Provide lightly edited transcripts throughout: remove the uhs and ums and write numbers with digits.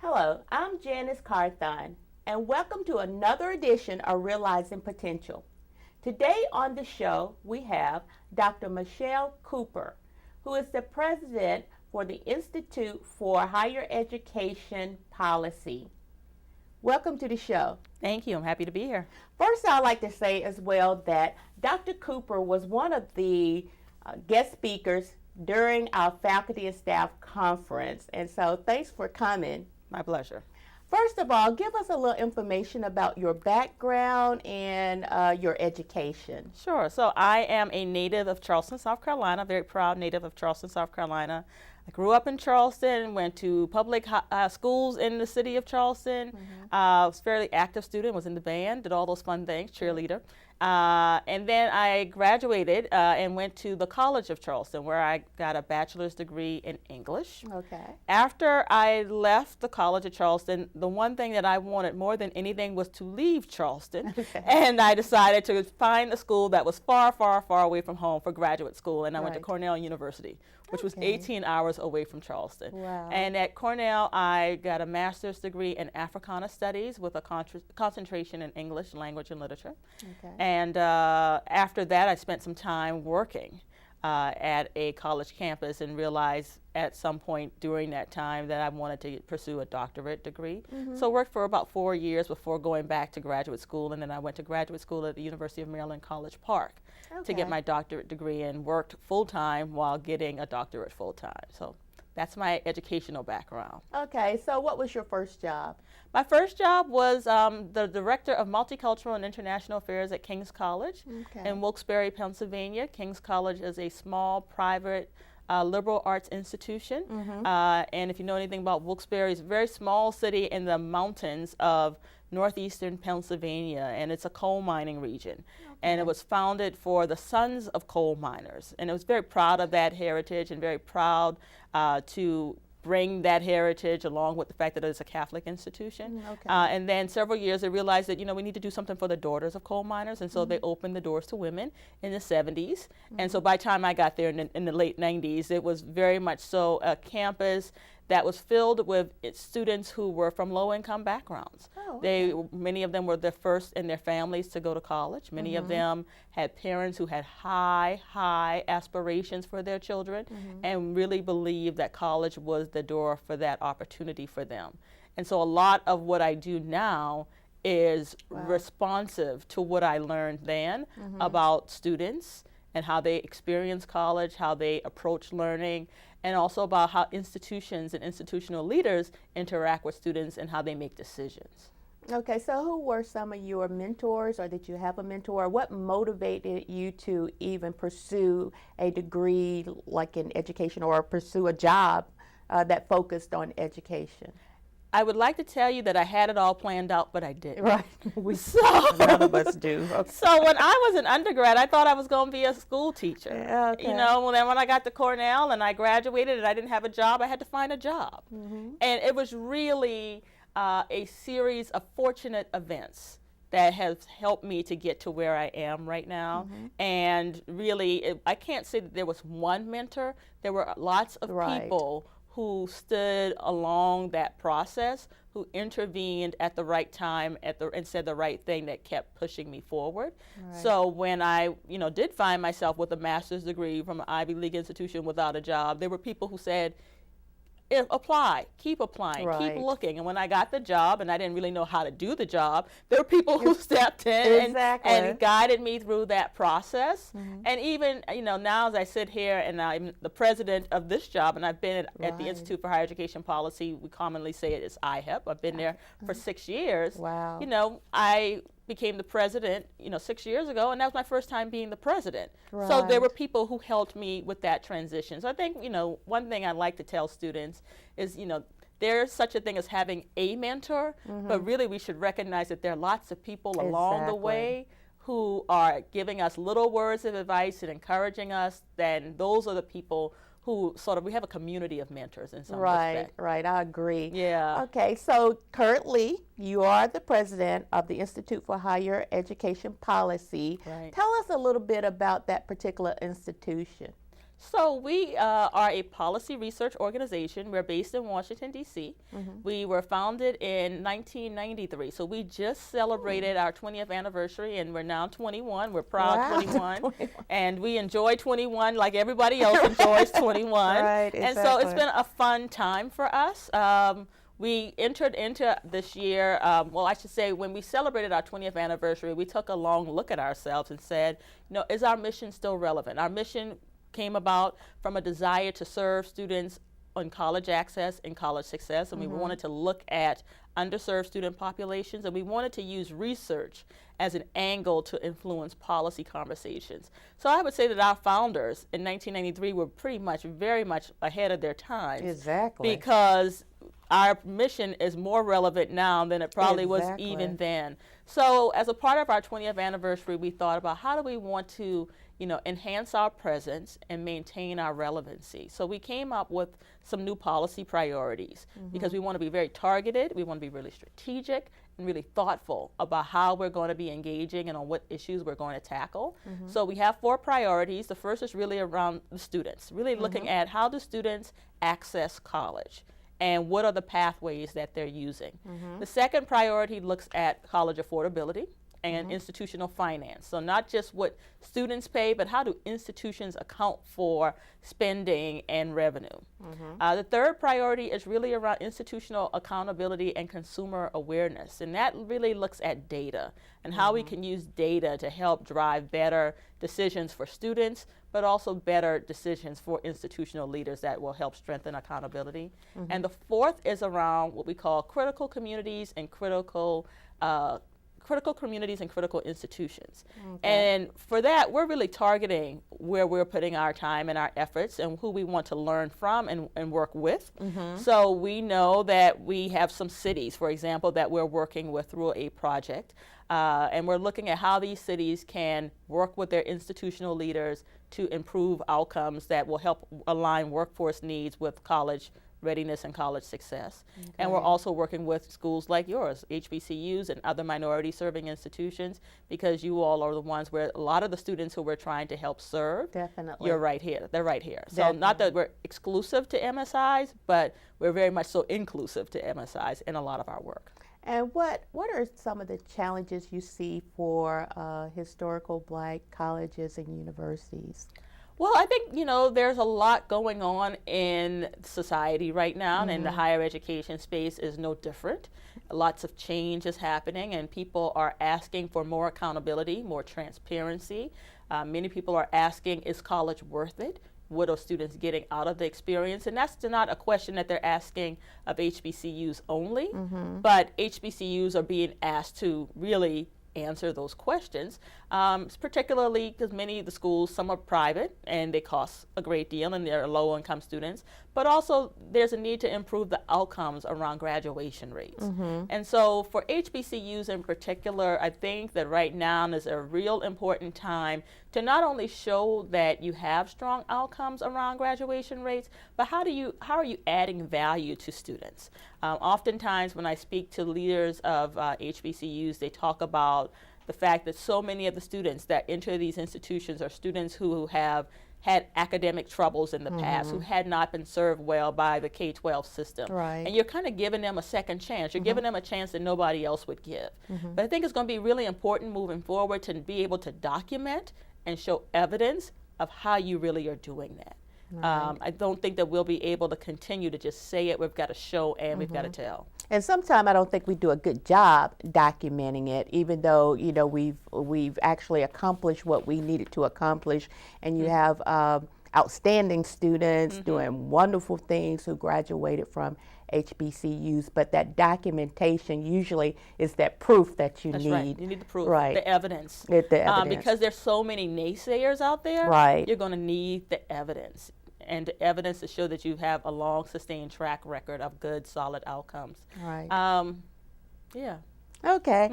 Hello, I'm Janice Carthon, and welcome to another edition of Realizing Potential. Today on the show, we have Dr. Michelle Cooper, who is the president for the Institute for Higher Education Policy. Welcome to the show. Thank you. I'm happy to be here. First, I'd like to say as well that Dr. Cooper was one of the guest speakers during our faculty and staff conference, and so thanks for coming. My pleasure. First of all, give us a little information about your background and your education. Sure. So I am a native of Charleston, South Carolina, very proud native of Charleston, South Carolina. I grew up in Charleston, went to public schools in the city of Charleston. Was a fairly active student, was in the band, did all those fun things, cheerleader. And then I graduated and went to the College of Charleston, where I got a bachelor's degree in English. Okay. After I left the College of Charleston, the one thing that I wanted more than anything was to leave Charleston. Okay. And I decided to find a school that was far, far, far away from home for graduate school. And I went to Cornell University, which was 18 hours away from Charleston. Wow. And at Cornell, I got a master's degree in Africana Studies with a concentration in English, language, and literature. Okay. And after that, I spent some time working at a college campus and realized at some point during that time that I wanted to pursue a doctorate degree. So I worked for about 4 years before going back to graduate school, and then I went to graduate school at the University of Maryland, College Park to get my doctorate degree, and worked full-time while getting a doctorate full-time. So that's my educational background. Okay, so what was your first job? My first job was the Director of Multicultural and International Affairs at King's College in Wilkes-Barre, Pennsylvania. King's College is a small, private, liberal arts institution. And if you know anything about Wilkes-Barre, it's a very small city in the mountains of northeastern Pennsylvania, and it's a coal mining region. And it was founded for the sons of coal miners. And it was very proud of that heritage and very proud to bring that heritage along with the fact that it's a Catholic institution. And then several years they realized that, you know, we need to do something for the daughters of coal miners, and so they opened the doors to women in the 70s. And so by the time I got there in the late 90s, it was very much so a campus that was filled with students who were from low-income backgrounds. Many of them were the first in their families to go to college. Many of them had parents who had high aspirations for their children and really believed that college was the door for that opportunity for them. And so a lot of what I do now is responsive to what I learned then about students and how they experience college, how they approach learning, and also about how institutions and institutional leaders interact with students and how they make decisions. Okay, so who were some of your mentors, or did you have a mentor? What motivated you to even pursue a degree like in education, or pursue a job that focused on education? I would like to tell you that I had it all planned out, but I didn't. Right. None of us do. Okay. So when I was an undergrad, I thought I was going to be a school teacher. You know, well, then when I got to Cornell and I graduated and I didn't have a job, I had to find a job. And it was really a series of fortunate events that has helped me to get to where I am right now. And really, I can't say that there was one mentor. There were lots of people who stood along that process, who intervened at the right time and said the right thing that kept pushing me forward. So when I did find myself with a master's degree from an Ivy League institution without a job, there were people who said, apply, keep applying, keep looking. And when I got the job and I didn't really know how to do the job, there were people who stepped in and guided me through that process. And even, now as I sit here and I'm the president of this job, and I've been at the Institute for Higher Education Policy, we commonly say it is IHEP. I've been there for 6 years. I became the president, 6 years ago, and that was my first time being the president. Right. So there were people who helped me with that transition. So I think, one thing I like to tell students is, there's such a thing as having a mentor, but really we should recognize that there are lots of people along the way who are giving us little words of advice and encouraging us. Then those are the people who we have a community of mentors in some respect. Right, I agree. Yeah. Okay, so currently you are the president of the Institute for Higher Education Policy. Right. Tell us a little bit about that particular institution. So we are a policy research organization. We're based in Washington, D.C. We were founded in 1993. So we just celebrated our 20th anniversary, and we're now 21. We're proud 21. And we enjoy 21 like everybody else enjoys 21. Right, exactly. And so it's been a fun time for us. We entered into this year, I should say, when we celebrated our 20th anniversary, we took a long look at ourselves and said, is our mission still relevant? Our mission came about from a desire to serve students on college access and college success, and we wanted to look at underserved student populations, and we wanted to use research as an angle to influence policy conversations. So I would say that our founders in 1993 were very much ahead of their time. Exactly. Because our mission is more relevant now than it probably was even then. So as a part of our 20th anniversary, we thought about how do we want to enhance our presence and maintain our relevancy. So we came up with some new policy priorities because we want to be very targeted, we want to be really strategic and really thoughtful about how we're going to be engaging and on what issues we're going to tackle. So we have 4 priorities. The first is really around the students, really looking at how do students access college and what are the pathways that they're using. The second priority looks at college affordability and institutional finance. So not just what students pay, but how do institutions account for spending and revenue. The third priority is really around institutional accountability and consumer awareness. And that really looks at data and how we can use data to help drive better decisions for students, but also better decisions for institutional leaders that will help strengthen accountability. And the fourth is around what we call critical communities and critical institutions. And for that, we're really targeting where we're putting our time and our efforts and who we want to learn from and work with. So we know that we have some cities, for example, that we're working with through a project. And we're looking at how these cities can work with their institutional leaders to improve outcomes that will help align workforce needs with college readiness and college success. And we're also working with schools like yours, HBCUs and other minority serving institutions, because you all are the ones where a lot of the students who we're trying to help serve, Definitely. you're right here, they're right here. So Definitely. not that we're exclusive to MSIs, but we're very much so inclusive to MSIs in a lot of our work. And what are some of the challenges you see for historical Black colleges and universities? Well, I think, there's a lot going on in society right now, and the higher education space is no different. Lots of change is happening, and people are asking for more accountability, more transparency. Many people are asking, is college worth it? What are students getting out of the experience? And that's not a question that they're asking of HBCUs only, but HBCUs are being asked to really answer those questions, particularly because many of the schools, some are private and they cost a great deal and they're low-income students, but also there's a need to improve the outcomes around graduation rates. And so for HBCUs in particular, I think that right now is a real important time to not only show that you have strong outcomes around graduation rates, but how are you adding value to students? Oftentimes when I speak to leaders of HBCUs, they talk about the fact that so many of the students that enter these institutions are students who have had academic troubles in the past, who had not been served well by the K-12 system. Right. And you're kind of giving them a second chance. You're giving them a chance that nobody else would give. But I think it's going to be really important moving forward to be able to document and show evidence of how you really are doing that. Right. I don't think that we'll be able to continue to just say it. We've got to show and we've got to tell. And sometimes I don't think we do a good job documenting it, even though we've actually accomplished what we needed to accomplish. And you have outstanding students doing wonderful things who graduated from HBCUs, but that documentation usually is that proof that you That's need. Right. You need the proof, right. the evidence. The evidence. Because there's so many naysayers out there, right. you're going to need the evidence. And the evidence to show that you have a long, sustained track record of good, solid outcomes. Right. Yeah. Okay.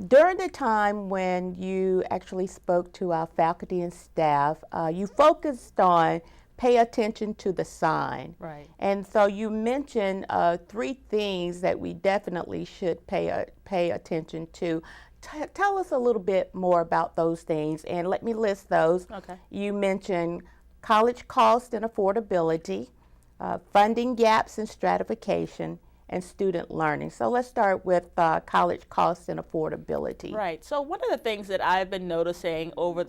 During the time when you actually spoke to our faculty and staff, you focused on pay attention to the sign. Right. And so you mentioned 3 things that we definitely should pay attention to. Tell us a little bit more about those things, and let me list those. Okay. You mentioned college cost and affordability, funding gaps and stratification, and student learning. So let's start with college costs and affordability. Right. So one of the things that I've been noticing over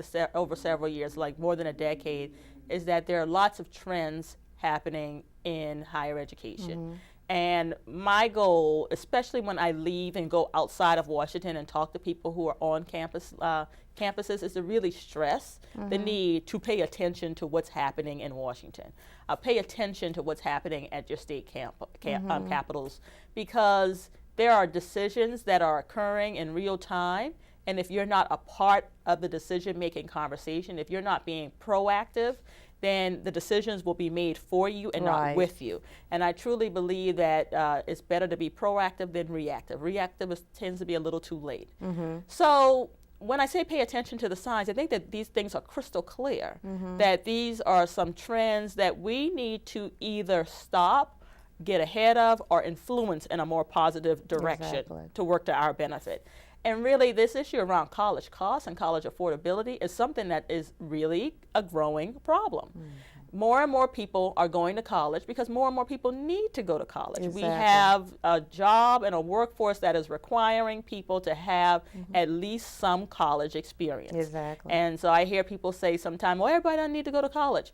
several years, like more than a decade, is that there are lots of trends happening in higher education. And my goal, especially when I leave and go outside of Washington and talk to people who are on campuses, is to really stress the need to pay attention to what's happening in Washington. Pay attention to what's happening at your state capitals, because there are decisions that are occurring in real time. And if you're not a part of the decision-making conversation, if you're not being proactive, then the decisions will be made for you and not with you. And I truly believe that it's better to be proactive than reactive. Reactive tends to be a little too late. So when I say pay attention to the signs, I think that these things are crystal clear, that these are some trends that we need to either stop, get ahead of, or influence in a more positive direction to work to our benefit. And really, this issue around college costs and college affordability is something that is really a growing problem. More and more people are going to college because more and more people need to go to college. We have a job and a workforce that is requiring people to have at least some college experience. And so I hear people say sometimes, well, everybody doesn't need to go to college.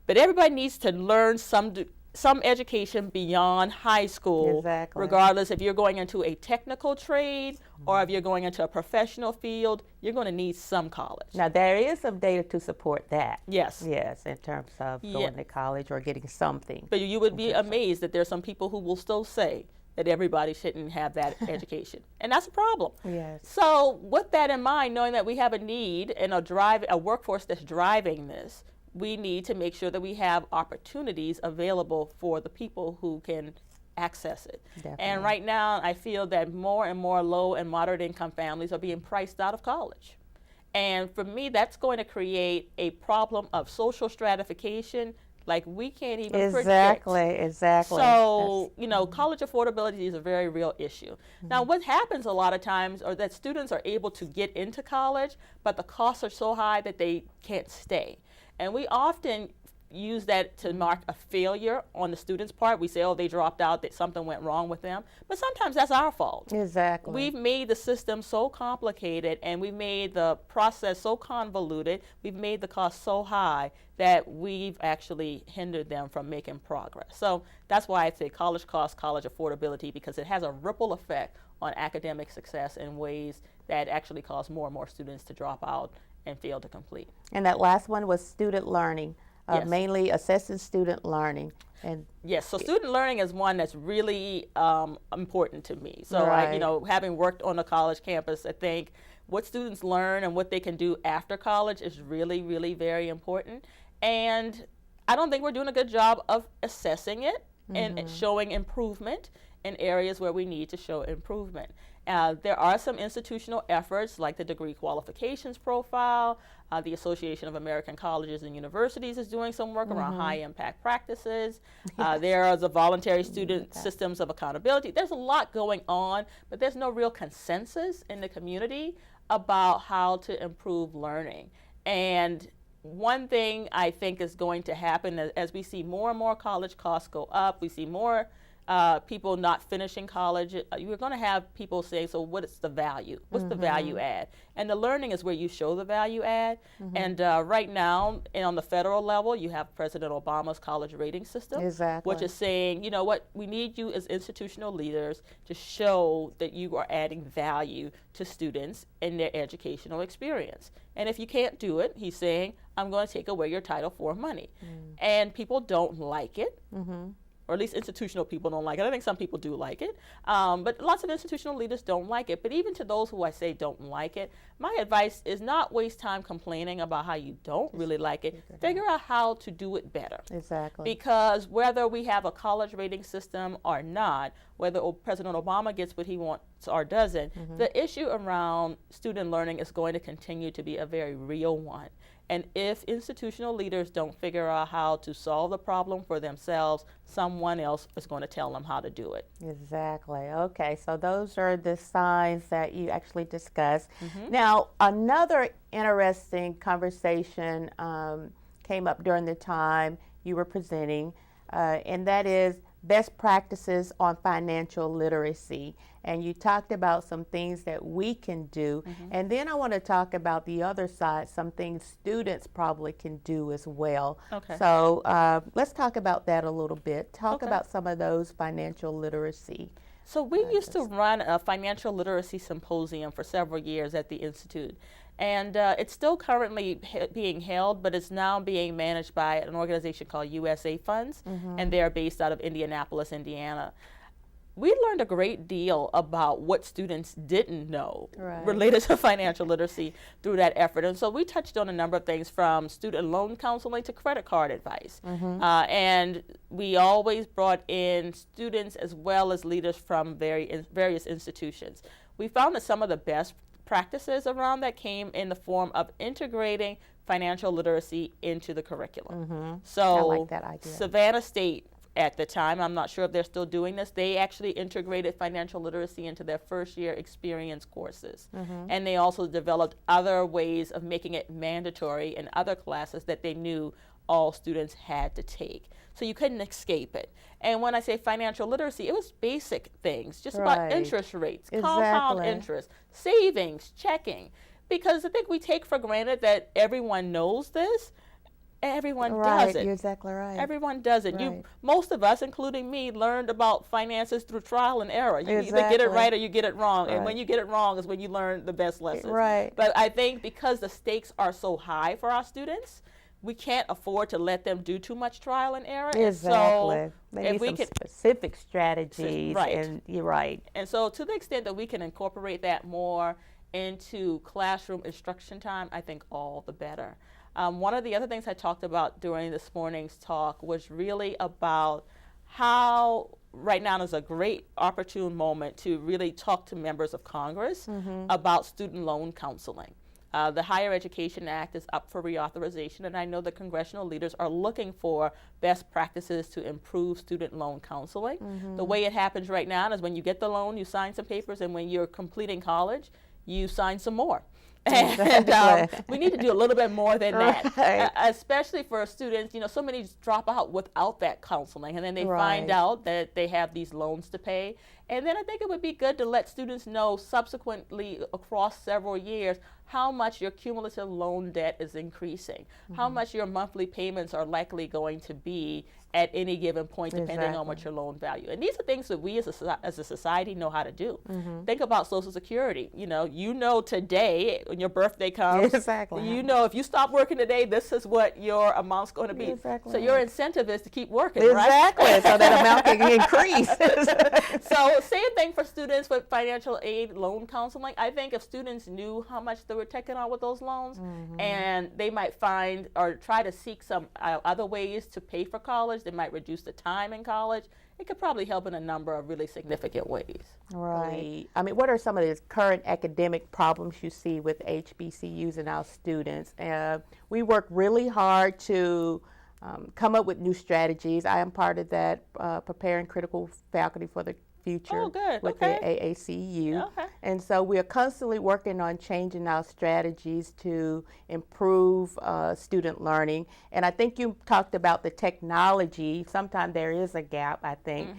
But everybody needs to learn some education beyond high school, regardless if you're going into a technical trade or if you're going into a professional field, you're going to need some college. Now, there is some data to support that. Yes. Yes, in terms of going to college or getting something. But you would be amazed that there's some people who will still say that everybody shouldn't have that education. And that's a problem. Yes. So with that in mind, knowing that we have a need and a workforce that's driving this, we need to make sure that we have opportunities available for the people who can access it. And right now, I feel that more and more low and moderate income families are being priced out of college. And for me, that's going to create a problem of social stratification like we can't even predict. Exactly. So, college affordability is a very real issue. Now, what happens a lot of times are that students are able to get into college, but the costs are so high that they can't stay. And we often use that to mark a failure on the student's part. We say, oh, they dropped out, that something went wrong with them. But sometimes that's our fault. We've made the system so complicated and we've made the process so convoluted, we've made the cost so high that we've actually hindered them from making progress. So that's why I say college costs, college affordability, because it has a ripple effect on academic success in ways that actually cause more and more students to drop out and fail to complete. And that last one was student learning, mainly assessing student learning. And yes, so student learning is one that's really important to me. So having worked on a college campus, I think what students learn and what they can do after college is really, really very important. And I don't think we're doing a good job of assessing it and showing improvement in areas where we need to show improvement. There are some institutional efforts like the degree qualifications profile. The Association of American Colleges and Universities is doing some work around high impact practices. There are the voluntary student systems of accountability. There's a lot going on, but there's no real consensus in the community about how to improve learning. And one thing I think is going to happen as we see more and more college costs go up, we see more people not finishing college, you're going to have people say, so what is the value? What's the value add? And the learning is where you show the value add. And right now, and on the federal level, you have President Obama's college rating system, which is saying, you know what, we need you as institutional leaders to show that you are adding value to students in their educational experience. And if you can't do it, he's saying, I'm going to take away your Title IV money. And people don't like it. Or at least institutional people don't like it. I think some people do like it, but lots of institutional leaders don't like it. But even to those who I say don't like it, my advice is not waste time complaining about how you don't really like it. Figure out how to do it better. Exactly. Because whether we have a college rating system or not, whether President Obama gets what he wants or doesn't, the issue around student learning is going to continue to be a very real one. And if institutional leaders don't figure out how to solve the problem for themselves, someone else is going to tell them how to do it. Exactly. Okay, so those are the signs that you actually discussed. Now, another interesting conversation came up during the time you were presenting, and that is best practices on financial literacy. And you talked about some things that we can do. And then I want to talk about the other side, some things students probably can do as well. Okay. So let's talk about that a little bit. Talk about some of those financial literacy. So we used to run a financial literacy symposium for several years at the Institute. And it's still currently being held, but it's now being managed by an organization called USA Funds, and they're based out of Indianapolis, Indiana. We learned a great deal about what students didn't know related to financial literacy through that effort. And so we touched on a number of things, from student loan counseling to credit card advice. And we always brought in students as well as leaders from various institutions. We found that some of the best practices around that came in the form of integrating financial literacy into the curriculum. So I like that idea. Savannah State, at the time, I'm not sure if they're still doing this, they actually integrated financial literacy into their first year experience courses. And they also developed other ways of making it mandatory in other classes that they knew all students had to take. So you couldn't escape it. And when I say financial literacy, it was basic things, just about interest rates, compound interest, savings, checking. Because I think we take for granted that everyone knows this. Everyone does it. You're exactly right. Everyone does it. Most of us, including me, learned about finances through trial and error. You either get it right or you get it wrong. And when you get it wrong is when you learn the best lessons. But I think because the stakes are so high for our students, we can't afford to let them do too much trial and error. So they need some specific strategies. And you're right. And so to the extent that we can incorporate that more into classroom instruction time, I think all the better. One of the other things I talked about during this morning's talk was really about how right now is a great opportune moment to really talk to members of Congress about student loan counseling. The Higher Education Act is up for reauthorization, and I know the congressional leaders are looking for best practices to improve student loan counseling. The way it happens right now is when you get the loan, you sign some papers, and when you're completing college, you sign some more. And we need to do a little bit more than that, especially for students. You know, so many just drop out without that counseling, and then they find out that they have these loans to pay. And then I think it would be good to let students know subsequently across several years how much your cumulative loan debt is increasing, how much your monthly payments are likely going to be at any given point, depending on what your loan value. And these are things that we as a society know how to do. Think about Social Security. You know today when your birthday comes, you know if you stop working today, this is what your amount's going to be. So your incentive is to keep working, right? So that amount can increase. So same thing for students with financial aid loan counseling. I think if students knew how much they were taking on with those loans, and they might find or try to seek some other ways to pay for college, they might reduce the time in college. It could probably help in a number of really significant ways. Right. I mean, what are some of the current academic problems you see with HBCUs and our students? We work really hard to come up with new strategies. I am part of that, preparing critical faculty for the future with the AACU. And so we are constantly working on changing our strategies to improve student learning. And I think you talked about the technology. Sometimes there is a gap, I think,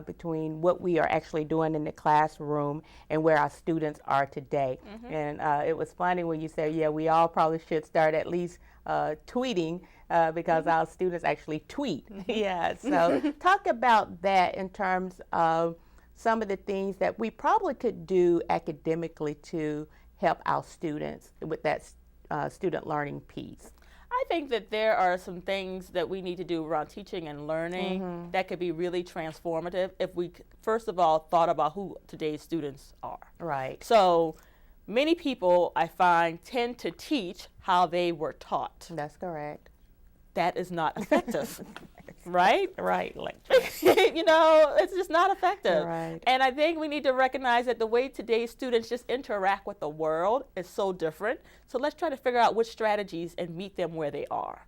between what we are actually doing in the classroom and where our students are today. And it was funny when you said, yeah, we all probably should start at least tweeting because our students actually tweet. So talk about that in terms of some of the things that we probably could do academically to help our students with that student learning piece. I I think that there are some things that we need to do around teaching and learning that could be really transformative if we, first of all, thought about who today's students are. Right. So many people, I find, tend to teach how they were taught. That's correct. That is not effective. Right? Right. You know, it's just not effective. Right. And I think we need to recognize that the way today's students just interact with the world is so different. So let's try to figure out which strategies and meet them where they are.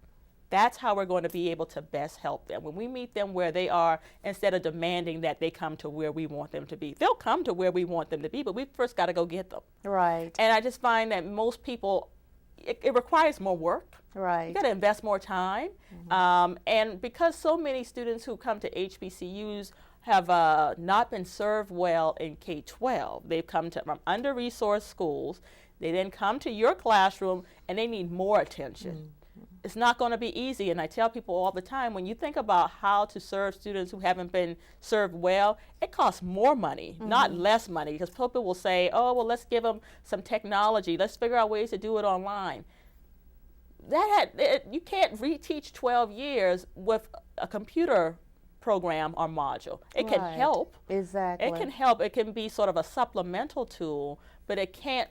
That's how we're going to be able to best help them. When we meet them where they are, instead of demanding that they come to where we want them to be. They'll come to where we want them to be, but we first got to go get them. Right. And I just find that most people, it requires more work. Right. You got to invest more time. And because so many students who come to HBCUs have not been served well in K-12, they've come from under-resourced schools. They then come to your classroom and they need more attention. It's not going to be easy. And I tell people all the time, when you think about how to serve students who haven't been served well, it costs more money, not less money. Because people will say, oh, well, let's give them some technology. Let's figure out ways to do it online. You can't reteach 12 years with a computer program or module. It can help. Exactly. It can help. It can be sort of a supplemental tool, but it can't,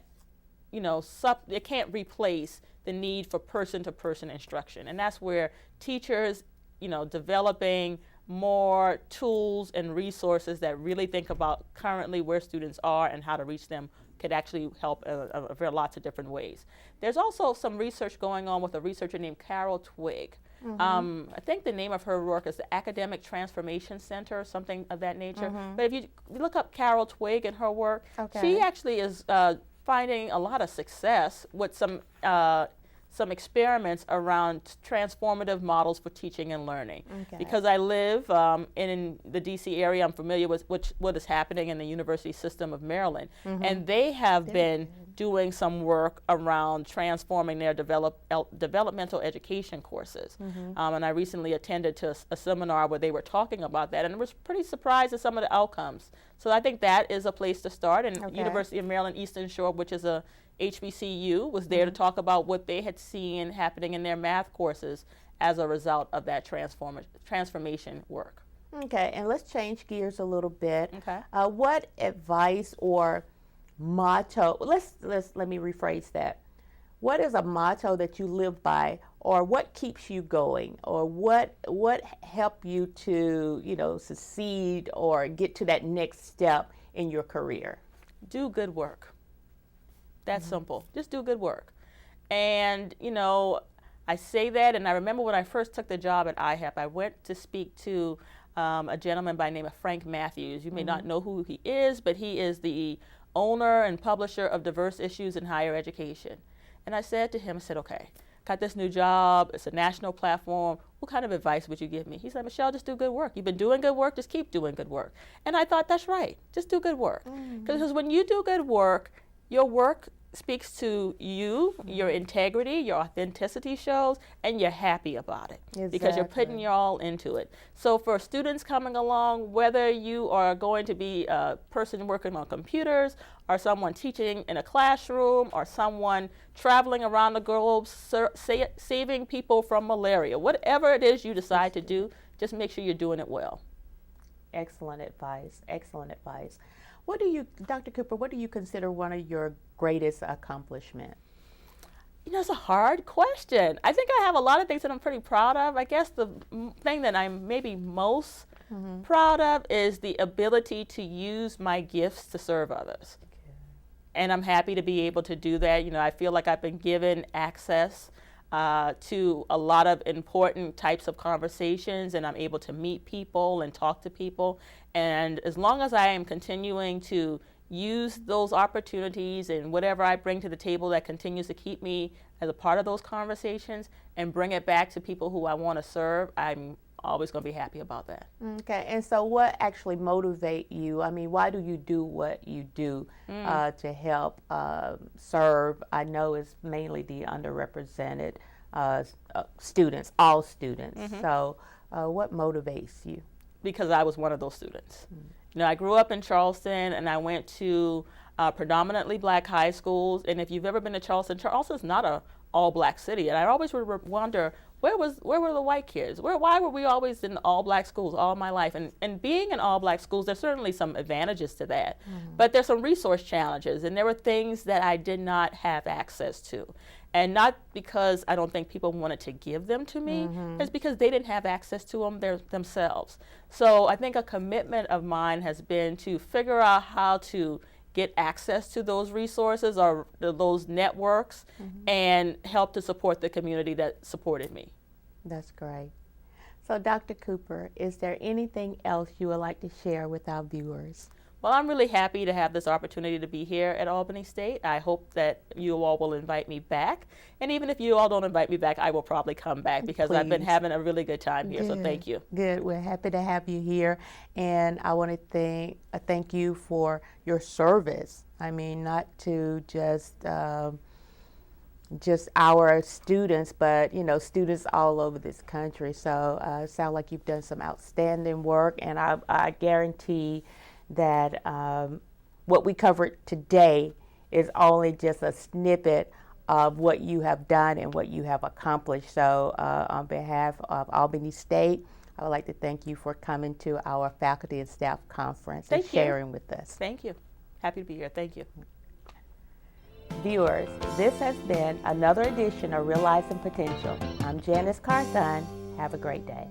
it can't replace the need for person-to-person instruction. And that's where teachers, developing more tools and resources that really think about currently where students are and how to reach them could actually help in lots of different ways. There's also some research going on with a researcher named Carol Twigg. I think the name of her work is the Academic Transformation Center or something of that nature. But if you look up Carol Twigg and her work, she actually is finding a lot of success with some experiments around transformative models for teaching and learning. Because I live in the DC area, I'm familiar with what is happening in the University System of Maryland. And they have been doing some work around transforming their developmental education courses. And I recently attended to a seminar where they were talking about that, and I was pretty surprised at some of the outcomes. So I think that is a place to start. And University of Maryland Eastern Shore, which is a HBCU, was there to talk about what they had seen happening in their math courses as a result of that transformation work. Okay, and let's change gears a little bit. What advice or motto, let me rephrase that. What is a motto that you live by, or what keeps you going, or what help you to, succeed or get to that next step in your career? Do good work. That's simple. Just do good work. And, I say that, and I remember when I first took the job at IHEP, I went to speak to a gentleman by the name of Frank Matthews. You may not know who he is, but he is the owner and publisher of Diverse Issues in Higher Education. And I said to him, okay, got this new job, it's a national platform, what kind of advice would you give me? He said, Michelle, just do good work. You've been doing good work, just keep doing good work. And I thought, that's right, just do good work. Because when you do good work, your work speaks to you, your integrity, your authenticity shows, and you're happy about it because you're putting your all into it. So for students coming along, whether you are going to be a person working on computers or someone teaching in a classroom or someone traveling around the globe saving people from malaria, whatever it is you decide to do, just make sure you're doing it well. Excellent advice. Excellent advice. Dr. Cooper, what do you consider one of your greatest accomplishments? It's a hard question. I think I have a lot of things that I'm pretty proud of. I guess the thing that I'm maybe most proud of is the ability to use my gifts to serve others. And I'm happy to be able to do that. I feel like I've been given access to a lot of important types of conversations, and I'm able to meet people and talk to people. And as long as I am continuing to use those opportunities and whatever I bring to the table that continues to keep me as a part of those conversations and bring it back to people who I want to serve, I'm always going to be happy about that. Okay, and so what actually motivates you? I mean, why do you do what you do to help serve? I know it's mainly the underrepresented students, all students. So what motivates you? Because I was one of those students. I grew up in Charleston, and I went to predominantly black high schools. And if you've ever been to Charleston, Charleston's not a all-black city, and I always would wonder, where were the white kids? Why were we always in all-black schools all my life? And being in all-black schools, there's certainly some advantages to that, but there's some resource challenges, and there were things that I did not have access to. And not because I don't think people wanted to give them to me, it's because they didn't have access to them themselves. So I think a commitment of mine has been to figure out how to get access to those resources or those networks and help to support the community that supported me. That's great. So Dr. Cooper, is there anything else you would like to share with our viewers? Well, I'm really happy to have this opportunity to be here at Albany State. I hope that you all will invite me back. And even if you all don't invite me back, I will probably come back because I've been having a really good time here. So thank you. Good. We're happy to have you here. And I want to thank you for your service. I mean, not to just our students, but students all over this country. So it sounds like you've done some outstanding work, and I guarantee that what we covered today is only just a snippet of what you have done and what you have accomplished. So on behalf of Albany State, I would like to thank you for coming to our faculty and staff conference and sharing with us. Thank you. Happy to be here. Thank you. Viewers, this has been another edition of Realizing Potential. I'm Janice Carthon. Have a great day.